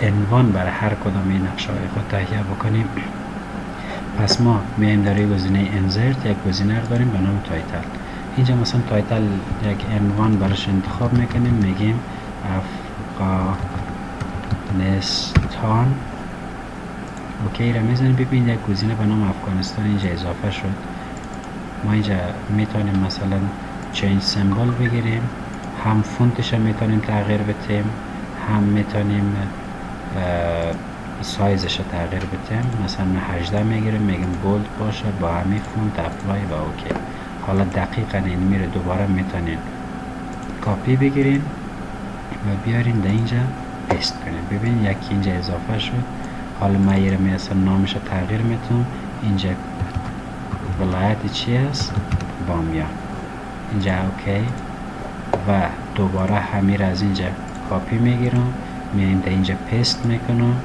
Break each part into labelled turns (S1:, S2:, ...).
S1: عنوان برای هر کدام این نقشه های خود تهیه بکنیم. پس ما میایم در گزینه انسرت یک گزینه رو داریم به نام تایتل. اینجا مثلا تایتل یک عنوان براش انتخاب میکنیم، میگیم افغانستان. اوکی را میزنیم. ببینید یک گزینه به نام افغانستان اینجا اضافه شد. ما اینجا میتونیم مثلا چینج سمبل بگیریم، هم فونتش هم میتونیم تغییر بدیم، هم میتونیم سایزش رو تغییر بدیم. مثلا 18 میگیریم، میگیم بولد باشه با همین فونت، اپلای و اوکی. حالا دقیقا این میره دوباره میتونین کاپی بگیرین و بیارین در اینجا پیست کنین. ببین یکی اینجا اضافه شد. حالا ما یه مثلا نامش رو تغییر میتونم. اینجا ولایت چی است؟ بامیان. اینجا اوکی و دوباره همین از اینجا کاپی میگیرم، میایم در اینجا پیست میکنم.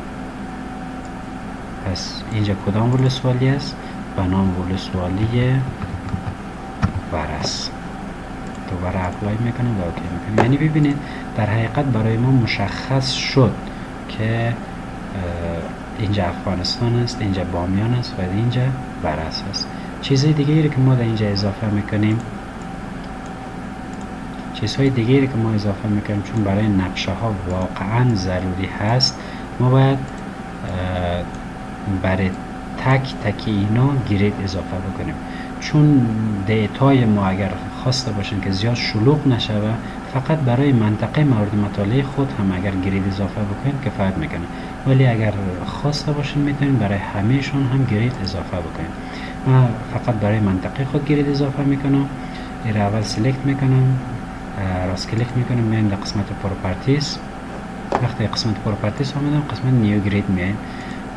S1: پس اینجا کدام ولسوالی است؟ به نام ولسوالی ورس. دوباره اپلای میکنم و اوکی میکنم. یعنی ببینید در حقیقت برای ما مشخص شد که اینجا افغانستان است، اینجا بامیان است و اینجا ورس است. چیزهای دیگه که ما در اینجا اضافه میکنیم، چیزهای دیگری که ما اضافه میکنیم چون برای نقشه ها واقعا ضروری هست، ما باید برای تک اینا گرید اضافه بکنیم. چون دیتای ما اگر خواسته باشین که زیاد شلوغ نشوه، فقط برای منطقه مورد مطالعه خود هم اگر گرید اضافه بکنین کفایت میکنه. ولی اگر خواسته باشین میتونین برای همهشون هم گرید اضافه بکنین. من فقط برای منطقه خود گرید اضافه میکنم. این اول سلکت میکنم، راست کلیک میکنم، میایم در قسمت پروپرتیز. وقتی قسمت پروپرتیز آمدم قسمت نیو گرید میایم.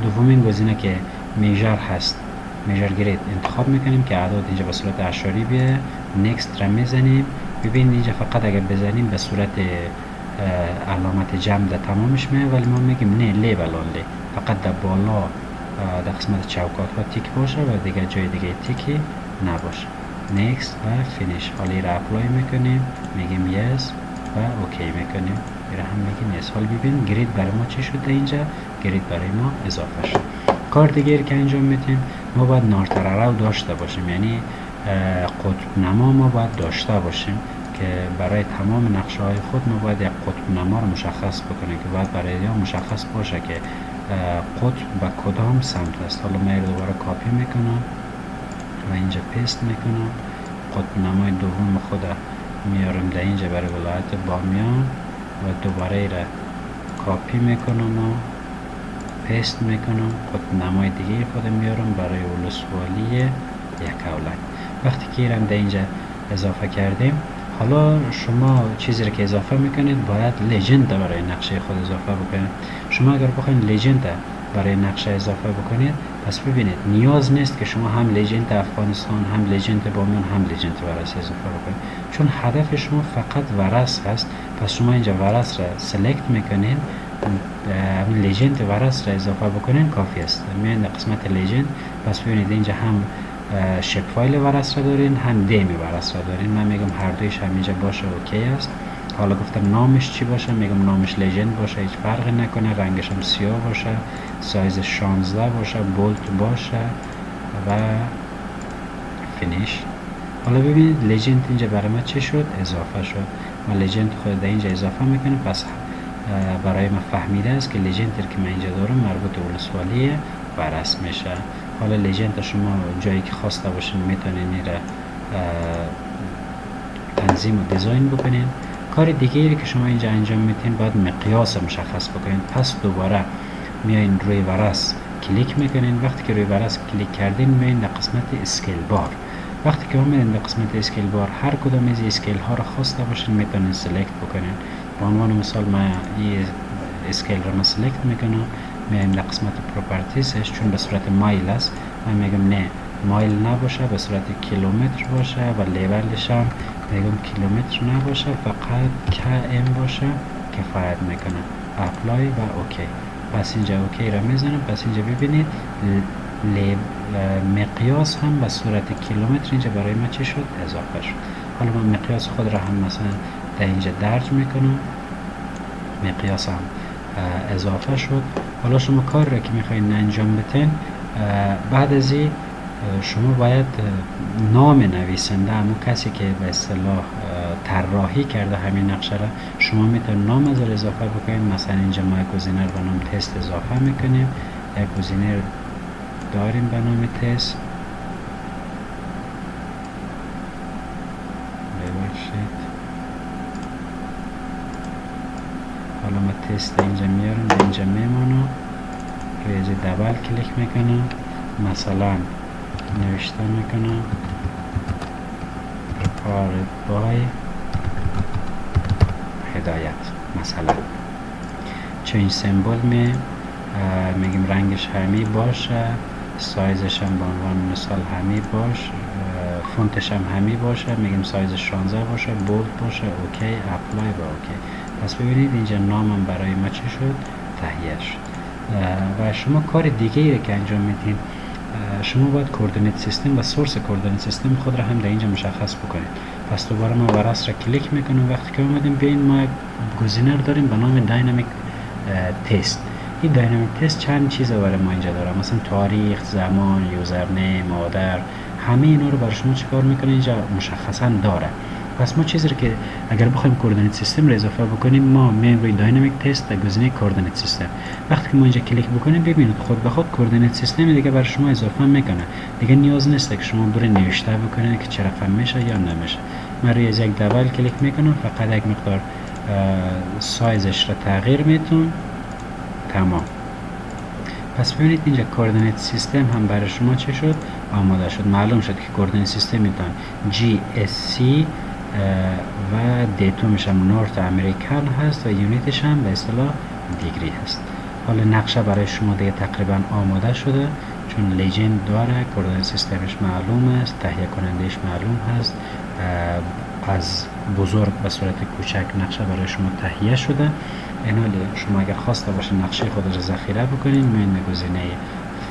S1: دومین گزینه که میجر هست، میجر گرید انتخاب میکنیم که اعداد اینجا به صورت اعشاری بیه. نکست را میزنیم. ببینید اینجا فقط اگر بزنیم به صورت علامت جمع در تمامش میه، ولی ما میگیم نه لیبل اونلی، فقط در بالا در قسمت چوکات ها تیک باشه و دیگه جای دیگه تیکی نباشه. نیکست و فینیش. حالا را اپلای میکنیم، میگیم یس و اوکی میکنیم. را هم میگیم یس. حالا ببین گرید برای ما چی شده؟ اینجا گرید برای ما اضافه شد. کار دیگه که انجام میدیم، ما باید نارترارو داشته باشیم، یعنی قطب نما ما باید داشته باشیم که برای تمام نقشه های خود ما باید یک قطب نما رو مشخص بکنیم که باید برای یا مشخص باشه که قطب به کدام سمت است. حالا من دوباره کاپی میکنم و اینجا پیست میکنم. قطب نمای دوم خود میارم در اینجا برای ولایت بامیان و دوباره را کاپی میکنم و پیست میکنم. قطب نمای دیگه خود میارم برای ولسوالی یکاولنگ. وقتی که ایرم در اینجا اضافه کردیم، حالا شما چیزی را که اضافه میکنید باید لژند برای نقشه خود اضافه بکنید. شما اگر بخواید لژند برای نقشه اضافه بکنید، پس ببینید نیاز نیست که شما هم لژند افغانستان، هم لژند بامیان، هم لژند ورس اضافه بکنید، چون هدف شما فقط ورس هست. پس شما اینجا ورس را سلکت میکنید، لژند ورس را اضافه بکنید کافی است. میاین در قسمت لژند، پس ببینید اینجا هم شپ فایل ورس را دارین، هم دیمی ورس را دارین. من میگم هر دویش هم اینجا باشه اوکی است. حالا گفتم نامش چی باشه، میگم نامش لژند باشه، هیچ فرقی نکنه، رنگش هم سیاه باشه، سایز 16 باشه، بولت باشه و فینیش. حالا ببینید لژند اینجا برای ما چی شد؟ اضافه شد. ما لژند خود در اینجا اضافه میکنم. پس برای ما فهمیده است که لژند که من اینجا دارم مربوط به ولسوالی ورس میشه. حالا لژند شما جایی که خواسته باشین میتونین این را تنظیم و دیزاین بکنین. کار دیگری که شما اینجا انجام میتین باید مقیاس مشخص بکنین. پس دوباره میایین روی ورس کلیک میکنین. وقتی که روی ورس کلیک کردین میایین در قسمت اسکیل بار. وقتی که اومدین در قسمت اسکیل بار، هر کدام از اسکیل ها رو خواسته باشین میتونین سلکت بکنین. به عنوان مثال من این اسکیل رو سلکت میکنم، میایم در قسمت پروپرتیزش، چون به صورت مایل است من میگم نه مایل نباشه، به صورت کیلومتر باشه و لیبلش هم میگم کیلومتر نباشه، فقط km باشه کفایت میکنه. اپلای و اوکی. پس اینجا اوکی را میزنم. پس اینجا ببینید مقیاس هم به صورت کیلومتر اینجا برای ما چی شد؟ اضافه شد. حالا من مقیاس خود را هم مثلا در اینجا درج میکنم. مقیاس هم اضافه شد. حالا شما کار را که میخواین انجام بتین، بعد از این شما باید نام نویسنده، همون کسی که به اصطلاح طراحی کرده همین نقشه را، شما میتونید نام از اضافه بکنید. مثلا اینجا ما یک گزینه به نام تست اضافه میکنیم، یک گزینه داریم به نام تست. ببخشید، حالا ما تست اینجا میارم، اینجا میمانم، روی دبل کلیک میکنم، مثلا نوشته میکنم prepared by هدایت. مثلا چنج سیمبل میگیم رنگش همی باشه، سایزش هم به عنوان مثال همی باشه، فونتش هم همی باشه، میگیم سایز 16 باشه، بولد باشه، اوکی، اپلای و اوکی. پس ببینید اینجا نامم برای ما چی شد؟ تهیه شد. و شما کار دیگه ای که انجام میدین، شما باید کوردینیت سیستم و سورس کوردینیت سیستم خود را هم در اینجا مشخص بکنید. پس دوباره ما ورس را کلیک میکنیم. وقتی که اومدیم بیاین ما گزینه داریم به نام داینامیک تست. این داینامیک تست چند چیز برای ما اینجا داره، مثلا تاریخ، زمان، یوزرنیم، مادر، همه اینا رو برای شما چیکار میکنه اینجا مشخصا داره. پس ما چیزی رو که اگر بخوایم کوردینیت سیستم رو اضافه بکنیم، ما میایم روی داینامیک تست و گزینه کوردینیت سیستم. وقتی که ما اینجا کلیک بکنیم ببینید خود به خود کوردینیت سیستم دیگه برای شما اضافه میکنه. دیگه نیاز نیست که شما برید نوشته بکنید که چه رقم میشه یا نمیشه. من روی یک دبل کلیک میکنم، فقط یک مقدار سایزش رو تغییر میتونم. تمام. پس ببینید اینجا کوردینیت سیستم هم برای شما چه شد؟ آماده شد. معلوم شد که کوردینیت سیستم میتون GSC و دیتومش هم نورت امریکن هست و یونیتش هم به اصطلاح دیگری هست. حالا نقشه برای شما دیگه تقریبا آماده شده، چون لیجند داره، کوردینیت سیستمش معلوم است، تهیه کنندش معلوم هست، از بزرگ به صورت کوچک نقشه برای شما تهیه شده. این حالی شما اگر خواسته باشه نقشه خود را ذخیره بکنید، میاین به گزینه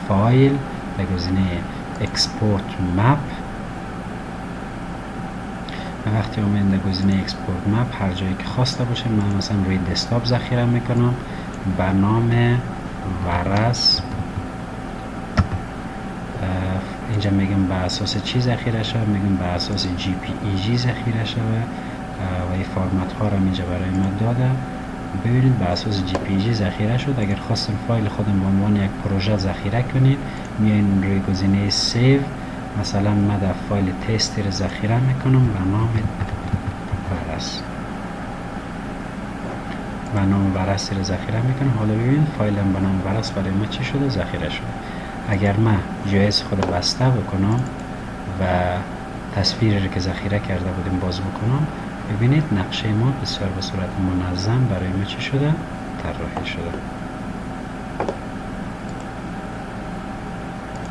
S1: فایل، به گزینه اکسپورت مپ. وقتی اومدین در گزینه اکسپورت مپ، هر جایی که خواسته باشه، من مثلا روی دسکتاپ ذخیره میکنم به نام ورس. اینجا میگم به اساس چی ذخیره شده، میگم به اساس JPEG ذخیره شده و این فرمت ها رو اینجا برای ما داده. ببینید به اساس JPEG ذخیره شد. اگر خواستین فایل خودم به عنوان یک پروژه ذخیره کنید، میاین روی گزینه سیو. مثلا من در فایل تستی رو ذخیره میکنم به نام ورس، به نام ورس رو ذخیره میکنم. حالا ببینید فایلم به نام ورس برای ما چی شده؟ ذخیره شده. اگر من جایز خود رو بسته بکنم و تصویری رو که ذخیره کرده بودیم باز بکنم، ببینید نقشه ما بسیار به صورت منظم برای ما چی شده؟ طراحی شده.